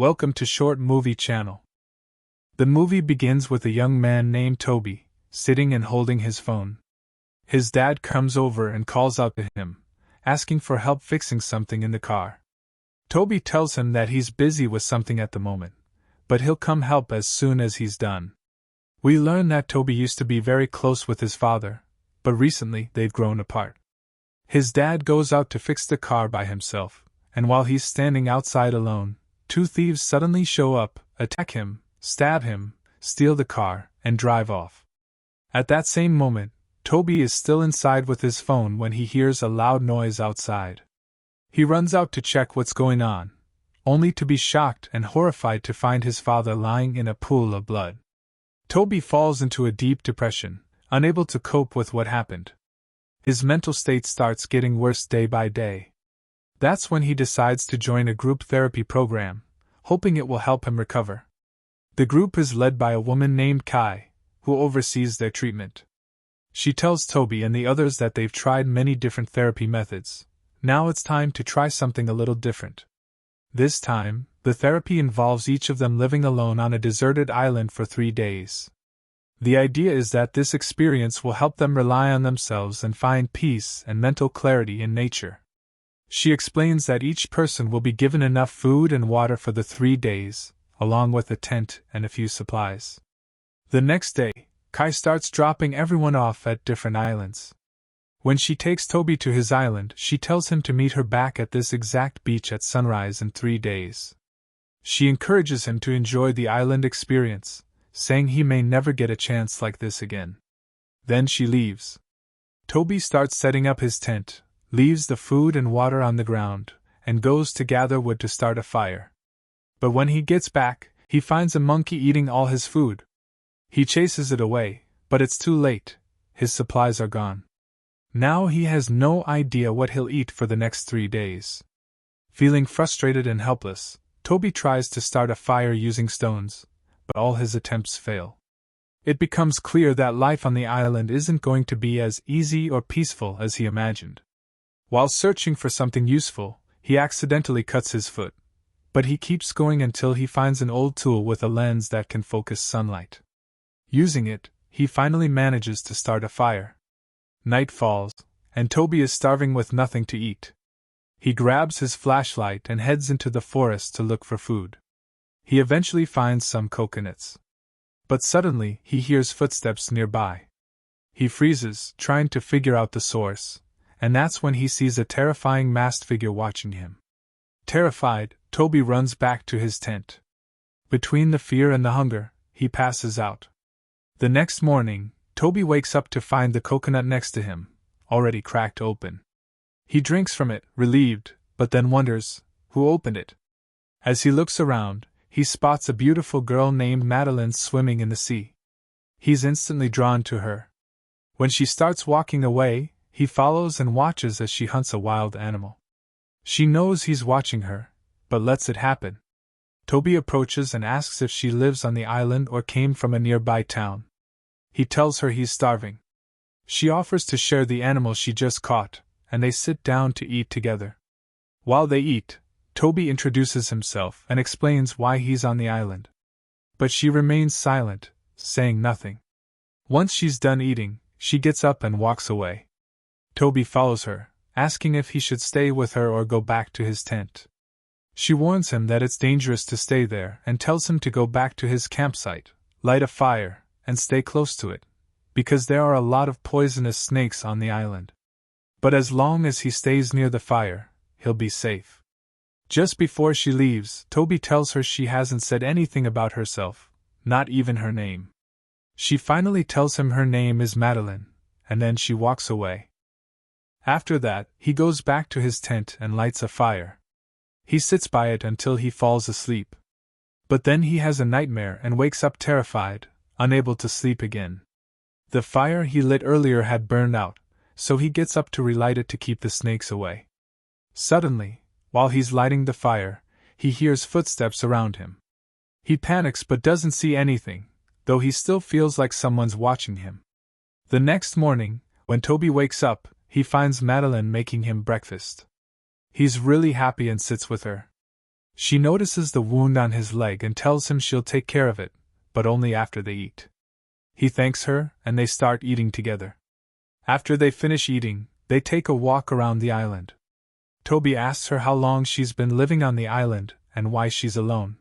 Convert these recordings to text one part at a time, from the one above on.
Welcome to Short Movie Channel. The movie begins with a young man named Toby, sitting and holding his phone. His dad comes over and calls out to him, asking for help fixing something in the car. Toby tells him that he's busy with something at the moment, but he'll come help as soon as he's done. We learn that Toby used to be very close with his father, but recently they've grown apart. His dad goes out to fix the car by himself, and while he's standing outside alone, two thieves suddenly show up, attack him, stab him, steal the car, and drive off. At that same moment, Toby is still inside with his phone when he hears a loud noise outside. He runs out to check what's going on, only to be shocked and horrified to find his father lying in a pool of blood. Toby falls into a deep depression, unable to cope with what happened. His mental state starts getting worse day by day. That's when he decides to join a group therapy program, hoping it will help him recover. The group is led by a woman named Kai, who oversees their treatment. She tells Toby and the others that they've tried many different therapy methods. Now it's time to try something a little different. This time, the therapy involves each of them living alone on a deserted island for 3 days. The idea is that this experience will help them rely on themselves and find peace and mental clarity in nature. She explains that each person will be given enough food and water for the 3 days, along with a tent and a few supplies. The next day, Kai starts dropping everyone off at different islands. When she takes Toby to his island, she tells him to meet her back at this exact beach at sunrise in 3 days. She encourages him to enjoy the island experience, saying he may never get a chance like this again. Then she leaves. Toby starts setting up his tent, leaves the food and water on the ground, and goes to gather wood to start a fire. But when he gets back, he finds a monkey eating all his food. He chases it away, but it's too late. His supplies are gone. Now he has no idea what he'll eat for the next 3 days. Feeling frustrated and helpless, Toby tries to start a fire using stones, but all his attempts fail. It becomes clear that life on the island isn't going to be as easy or peaceful as he imagined. While searching for something useful, he accidentally cuts his foot, but he keeps going until he finds an old tool with a lens that can focus sunlight. Using it, he finally manages to start a fire. Night falls, and Toby is starving with nothing to eat. He grabs his flashlight and heads into the forest to look for food. He eventually finds some coconuts. But suddenly, he hears footsteps nearby. He freezes, trying to figure out the source, and that's when he sees a terrifying masked figure watching him. Terrified, Toby runs back to his tent. Between the fear and the hunger, he passes out. The next morning, Toby wakes up to find the coconut next to him, already cracked open. He drinks from it, relieved, but then wonders, who opened it? As he looks around, he spots a beautiful girl named Meline swimming in the sea. He's instantly drawn to her. When she starts walking away, he follows and watches as she hunts a wild animal. She knows he's watching her, but lets it happen. Toby approaches and asks if she lives on the island or came from a nearby town. He tells her he's starving. She offers to share the animal she just caught, and they sit down to eat together. While they eat, Toby introduces himself and explains why he's on the island. But she remains silent, saying nothing. Once she's done eating, she gets up and walks away. Toby follows her, asking if he should stay with her or go back to his tent. She warns him that it's dangerous to stay there and tells him to go back to his campsite, light a fire, and stay close to it, because there are a lot of poisonous snakes on the island. But as long as he stays near the fire, he'll be safe. Just before she leaves, Toby tells her she hasn't said anything about herself, not even her name. She finally tells him her name is Meline, and then she walks away. After that, he goes back to his tent and lights a fire. He sits by it until he falls asleep. But then he has a nightmare and wakes up terrified, unable to sleep again. The fire he lit earlier had burned out, so he gets up to relight it to keep the snakes away. Suddenly, while he's lighting the fire, he hears footsteps around him. He panics but doesn't see anything, though he still feels like someone's watching him. The next morning, when Toby wakes up, he finds Meline making him breakfast. He's really happy and sits with her. She notices the wound on his leg and tells him she'll take care of it, but only after they eat. He thanks her, and they start eating together. After they finish eating, they take a walk around the island. Toby asks her how long she's been living on the island and why she's alone.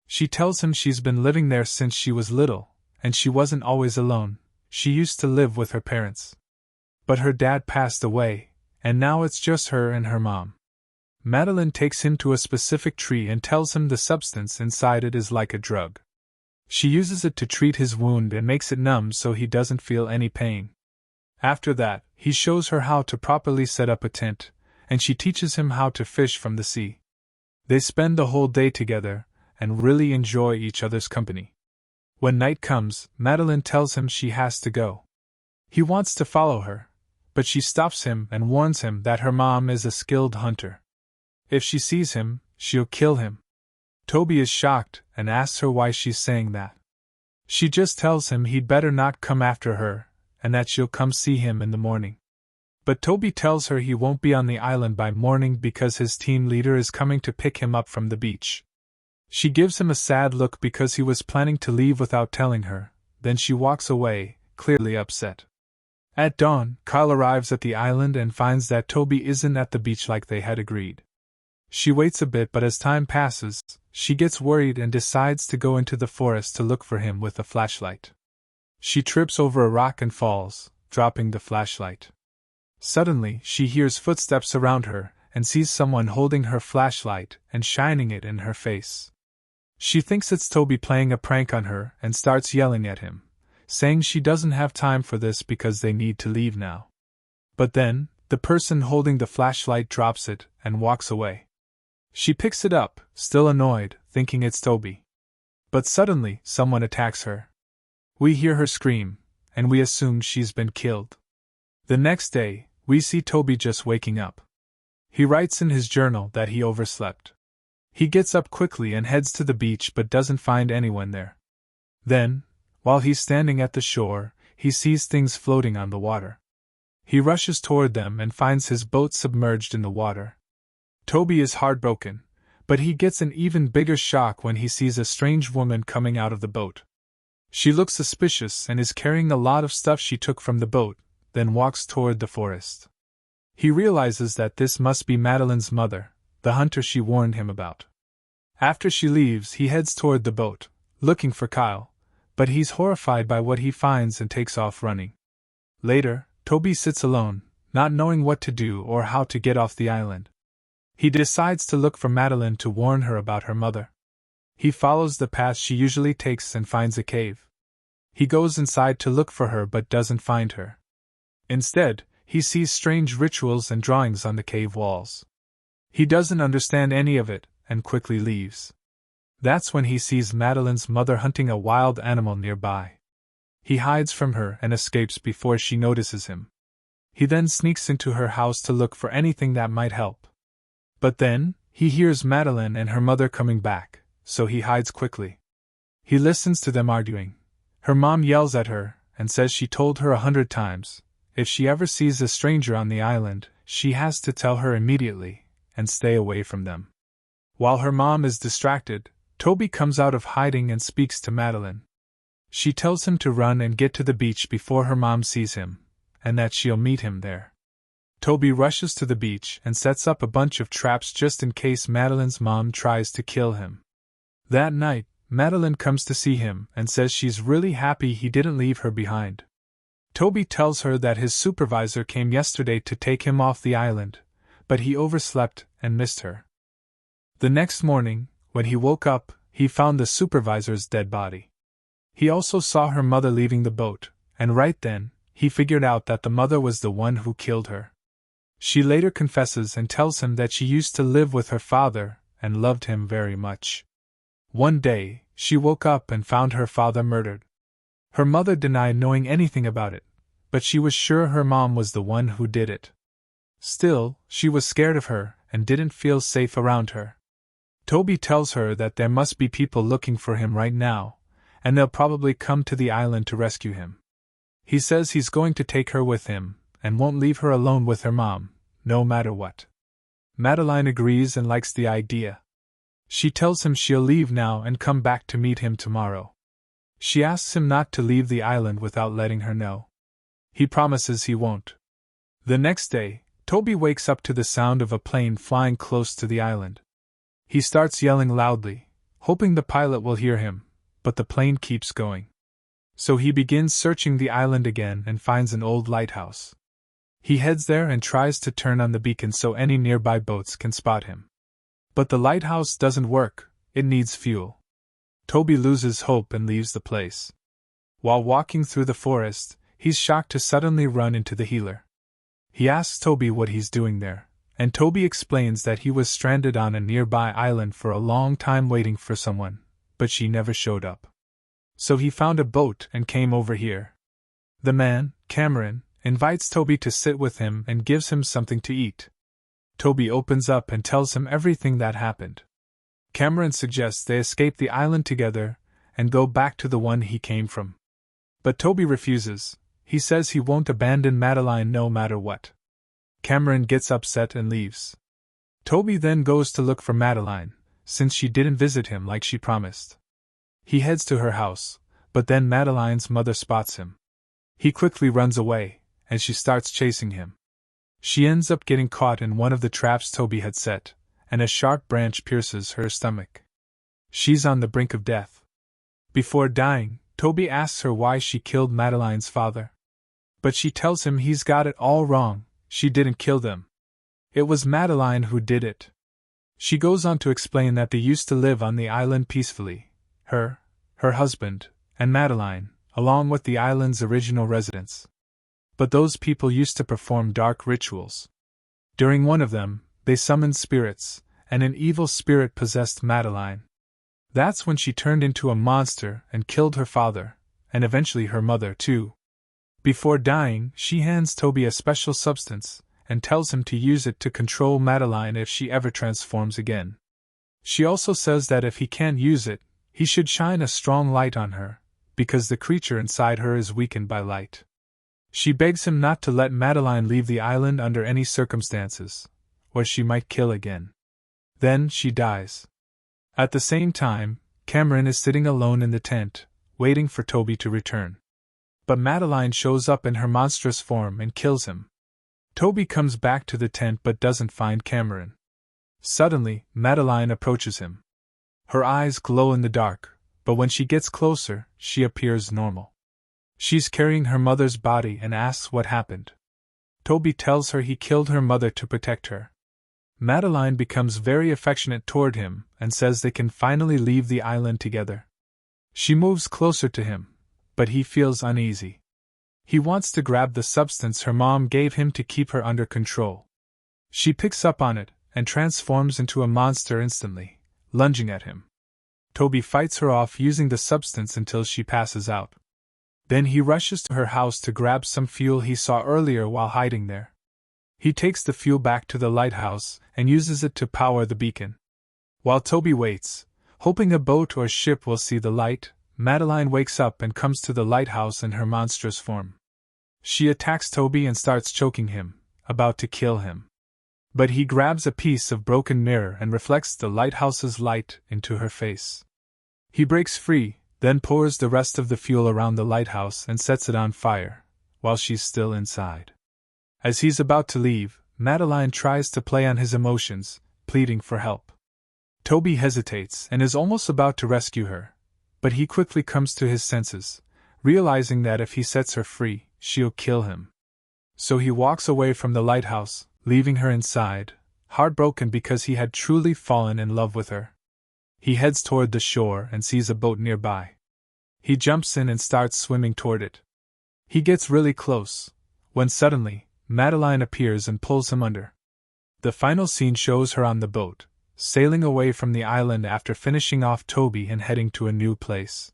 She tells him she's been living there since she was little, and she wasn't always alone. She used to live with her parents. But her dad passed away, and now it's just her and her mom. Meline takes him to a specific tree and tells him the substance inside it is like a drug. She uses it to treat his wound and makes it numb so he doesn't feel any pain. After that, he shows her how to properly set up a tent, and she teaches him how to fish from the sea. They spend the whole day together, and really enjoy each other's company. When night comes, Meline tells him she has to go. He wants to follow her, but she stops him and warns him that her mom is a skilled hunter. If she sees him, she'll kill him. Toby is shocked and asks her why she's saying that. She just tells him he'd better not come after her, and that she'll come see him in the morning. But Toby tells her he won't be on the island by morning because his team leader is coming to pick him up from the beach. She gives him a sad look because he was planning to leave without telling her, then she walks away, clearly upset. At dawn, Kyle arrives at the island and finds that Toby isn't at the beach like they had agreed. She waits a bit, but as time passes, she gets worried and decides to go into the forest to look for him with a flashlight. She trips over a rock and falls, dropping the flashlight. Suddenly, she hears footsteps around her and sees someone holding her flashlight and shining it in her face. She thinks it's Toby playing a prank on her and starts yelling at him, saying she doesn't have time for this because they need to leave now. But then, the person holding the flashlight drops it and walks away. She picks it up, still annoyed, thinking it's Toby. But suddenly, someone attacks her. We hear her scream, and we assume she's been killed. The next day, we see Toby just waking up. He writes in his journal that he overslept. He gets up quickly and heads to the beach but doesn't find anyone there. Then, while he's standing at the shore, he sees things floating on the water. He rushes toward them and finds his boat submerged in the water. Toby is heartbroken, but he gets an even bigger shock when he sees a strange woman coming out of the boat. She looks suspicious and is carrying a lot of stuff she took from the boat, then walks toward the forest. He realizes that this must be Meline's mother, the hunter she warned him about. After she leaves, he heads toward the boat, looking for Kyle, but he's horrified by what he finds and takes off running. Later, Toby sits alone, not knowing what to do or how to get off the island. He decides to look for Meline to warn her about her mother. He follows the path she usually takes and finds a cave. He goes inside to look for her but doesn't find her. Instead, he sees strange rituals and drawings on the cave walls. He doesn't understand any of it and quickly leaves. That's when he sees Meline's mother hunting a wild animal nearby. He hides from her and escapes before she notices him. He then sneaks into her house to look for anything that might help. But then, he hears Meline and her mother coming back, so he hides quickly. He listens to them arguing. Her mom yells at her and says she told her 100 times, if she ever sees a stranger on the island, she has to tell her immediately and stay away from them. While her mom is distracted, Toby comes out of hiding and speaks to Meline. She tells him to run and get to the beach before her mom sees him, and that she'll meet him there. Toby rushes to the beach and sets up a bunch of traps just in case Meline's mom tries to kill him. That night, Meline comes to see him and says she's really happy he didn't leave her behind. Toby tells her that his supervisor came yesterday to take him off the island, but he overslept and missed her. The next morning, when he woke up, he found the supervisor's dead body. He also saw her mother leaving the boat, and right then, he figured out that the mother was the one who killed her. She later confesses and tells him that she used to live with her father and loved him very much. One day, she woke up and found her father murdered. Her mother denied knowing anything about it, but she was sure her mom was the one who did it. Still, she was scared of her and didn't feel safe around her. Toby tells her that there must be people looking for him right now, and they'll probably come to the island to rescue him. He says he's going to take her with him, and won't leave her alone with her mom, no matter what. Meline agrees and likes the idea. She tells him she'll leave now and come back to meet him tomorrow. She asks him not to leave the island without letting her know. He promises he won't. The next day, Toby wakes up to the sound of a plane flying close to the island. He starts yelling loudly, hoping the pilot will hear him, but the plane keeps going. So he begins searching the island again and finds an old lighthouse. He heads there and tries to turn on the beacon so any nearby boats can spot him. But the lighthouse doesn't work, it needs fuel. Toby loses hope and leaves the place. While walking through the forest, he's shocked to suddenly run into the healer. He asks Toby what he's doing there, and Toby explains that he was stranded on a nearby island for a long time waiting for someone, but she never showed up. So he found a boat and came over here. The man, Cameron, invites Toby to sit with him and gives him something to eat. Toby opens up and tells him everything that happened. Cameron suggests they escape the island together and go back to the one he came from. But Toby refuses. He says he won't abandon Meline no matter what. Cameron gets upset and leaves. Toby then goes to look for Meline, since she didn't visit him like she promised. He heads to her house, but then Medeline's mother spots him. He quickly runs away, and she starts chasing him. She ends up getting caught in one of the traps Toby had set, and a sharp branch pierces her stomach. She's on the brink of death. Before dying, Toby asks her why she killed Medeline's father. But she tells him he's got it all wrong, she didn't kill them. It was Meline who did it. She goes on to explain that they used to live on the island peacefully, her husband, and Meline, along with the island's original residents. But those people used to perform dark rituals. During one of them, they summoned spirits, and an evil spirit possessed Meline. That's when she turned into a monster and killed her father, and eventually her mother too. Before dying, she hands Toby a special substance, and tells him to use it to control Meline if she ever transforms again. She also says that if he can't use it, he should shine a strong light on her, because the creature inside her is weakened by light. She begs him not to let Meline leave the island under any circumstances, or she might kill again. Then she dies. At the same time, Cameron is sitting alone in the tent, waiting for Toby to return. But Meline shows up in her monstrous form and kills him. Toby comes back to the tent but doesn't find Cameron. Suddenly, Meline approaches him. Her eyes glow in the dark, but when she gets closer, she appears normal. She's carrying her mother's body and asks what happened. Toby tells her he killed her mother to protect her. Meline becomes very affectionate toward him and says they can finally leave the island together. She moves closer to him, but he feels uneasy. He wants to grab the substance her mom gave him to keep her under control. She picks up on it and transforms into a monster instantly, lunging at him. Toby fights her off using the substance until she passes out. Then he rushes to her house to grab some fuel he saw earlier while hiding there. He takes the fuel back to the lighthouse and uses it to power the beacon. While Toby waits, hoping a boat or ship will see the light, Meline wakes up and comes to the lighthouse in her monstrous form. She attacks Toby and starts choking him, about to kill him. But he grabs a piece of broken mirror and reflects the lighthouse's light into her face. He breaks free, then pours the rest of the fuel around the lighthouse and sets it on fire, while she's still inside. As he's about to leave, Meline tries to play on his emotions, pleading for help. Toby hesitates and is almost about to rescue her, but he quickly comes to his senses, realizing that if he sets her free, she'll kill him. So he walks away from the lighthouse, leaving her inside, heartbroken because he had truly fallen in love with her. He heads toward the shore and sees a boat nearby. He jumps in and starts swimming toward it. He gets really close, when suddenly, Meline appears and pulls him under. The final scene shows her on the boat, sailing away from the island after finishing off Toby and heading to a new place.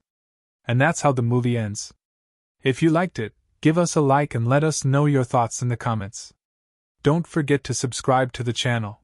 And that's how the movie ends. If you liked it, give us a like and let us know your thoughts in the comments. Don't forget to subscribe to the channel.